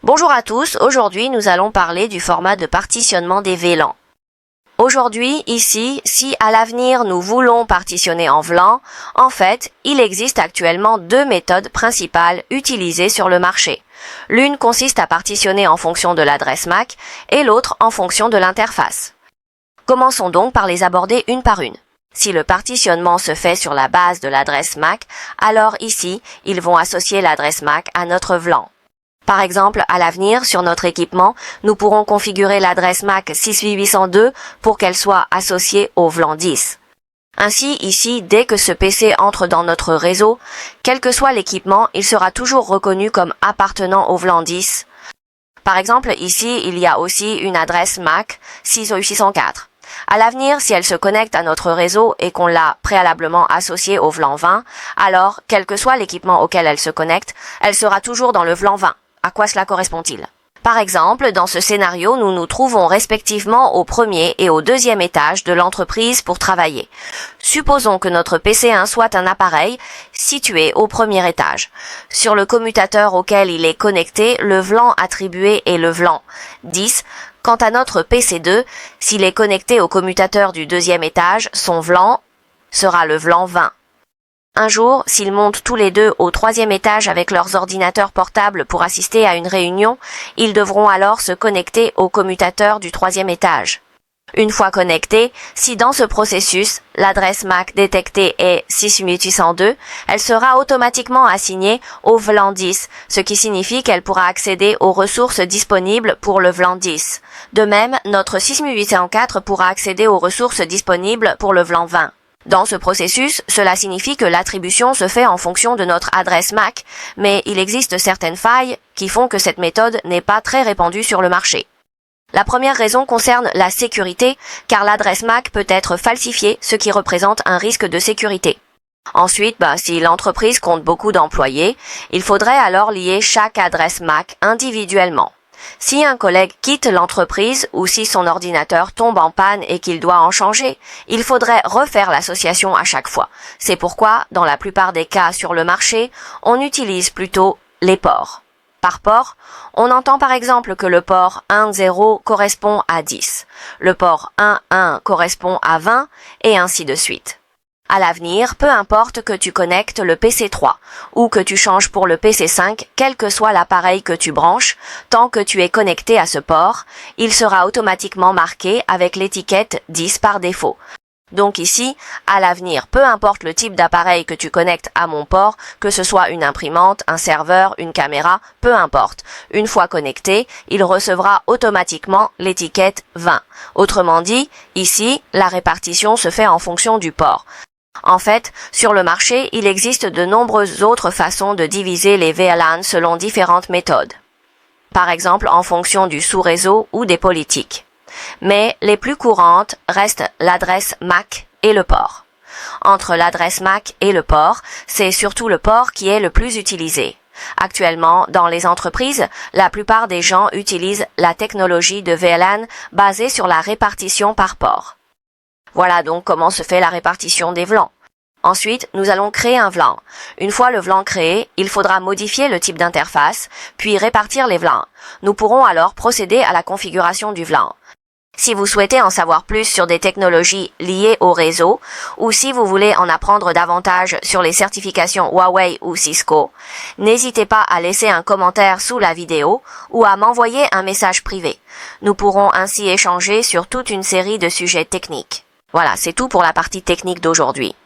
Bonjour à tous, aujourd'hui nous allons parler du format de partitionnement des VLAN. Aujourd'hui, ici, si à l'avenir nous voulons partitionner en VLAN, en fait, il existe actuellement deux méthodes principales utilisées sur le marché. L'une consiste à partitionner en fonction de l'adresse MAC et l'autre en fonction de l'interface. Commençons donc par les aborder une par une. Si le partitionnement se fait sur la base de l'adresse MAC, alors ici, ils vont associer l'adresse MAC à notre VLAN. Par exemple, à l'avenir, sur notre équipement, nous pourrons configurer l'adresse MAC 68802 pour qu'elle soit associée au VLAN 10. Ainsi, ici, dès que ce PC entre dans notre réseau, quel que soit l'équipement, il sera toujours reconnu comme appartenant au VLAN 10. Par exemple, ici, il y a aussi une adresse MAC 68604. À l'avenir, si elle se connecte à notre réseau et qu'on l'a préalablement associée au VLAN 20, alors, quel que soit l'équipement auquel elle se connecte, elle sera toujours dans le VLAN 20. À quoi cela correspond-il? Par exemple, dans ce scénario, nous nous trouvons respectivement au premier et au deuxième étage de l'entreprise pour travailler. Supposons que notre PC1 soit un appareil situé au premier étage. Sur le commutateur auquel il est connecté, le VLAN attribué est le VLAN 10. Quant à notre PC2, s'il est connecté au commutateur du deuxième étage, son VLAN sera le VLAN 20. Un jour, s'ils montent tous les deux au troisième étage avec leurs ordinateurs portables pour assister à une réunion, ils devront alors se connecter au commutateur du troisième étage. Une fois connectés, si dans ce processus, l'adresse MAC détectée est 68802, elle sera automatiquement assignée au VLAN 10, ce qui signifie qu'elle pourra accéder aux ressources disponibles pour le VLAN 10. De même, notre 68804 pourra accéder aux ressources disponibles pour le VLAN 20. Dans ce processus, cela signifie que l'attribution se fait en fonction de notre adresse MAC, mais il existe certaines failles qui font que cette méthode n'est pas très répandue sur le marché. La première raison concerne la sécurité, car l'adresse MAC peut être falsifiée, ce qui représente un risque de sécurité. Ensuite, si l'entreprise compte beaucoup d'employés, il faudrait alors lier chaque adresse MAC individuellement. Si un collègue quitte l'entreprise ou si son ordinateur tombe en panne et qu'il doit en changer, il faudrait refaire l'association à chaque fois. C'est pourquoi, dans la plupart des cas sur le marché, on utilise plutôt les ports. Par port, on entend par exemple que le port 1.0 correspond à 10, le port 1.1 correspond à 20 et ainsi de suite. À l'avenir, peu importe que tu connectes le PC3 ou que tu changes pour le PC5, quel que soit l'appareil que tu branches, tant que tu es connecté à ce port, il sera automatiquement marqué avec l'étiquette 10 par défaut. Donc ici, à l'avenir, peu importe le type d'appareil que tu connectes à mon port, que ce soit une imprimante, un serveur, une caméra, peu importe. Une fois connecté, il recevra automatiquement l'étiquette 20. Autrement dit, ici, la répartition se fait en fonction du port. En fait, sur le marché, il existe de nombreuses autres façons de diviser les VLAN selon différentes méthodes. Par exemple, en fonction du sous-réseau ou des politiques. Mais les plus courantes restent l'adresse MAC et le port. Entre l'adresse MAC et le port, c'est surtout le port qui est le plus utilisé. Actuellement, dans les entreprises, la plupart des gens utilisent la technologie de VLAN basée sur la répartition par port. Voilà donc comment se fait la répartition des VLAN. Ensuite, nous allons créer un VLAN. Une fois le VLAN créé, il faudra modifier le type d'interface, puis répartir les VLAN. Nous pourrons alors procéder à la configuration du VLAN. Si vous souhaitez en savoir plus sur des technologies liées au réseau, ou si vous voulez en apprendre davantage sur les certifications Huawei ou Cisco, n'hésitez pas à laisser un commentaire sous la vidéo ou à m'envoyer un message privé. Nous pourrons ainsi échanger sur toute une série de sujets techniques. Voilà, c'est tout pour la partie technique d'aujourd'hui.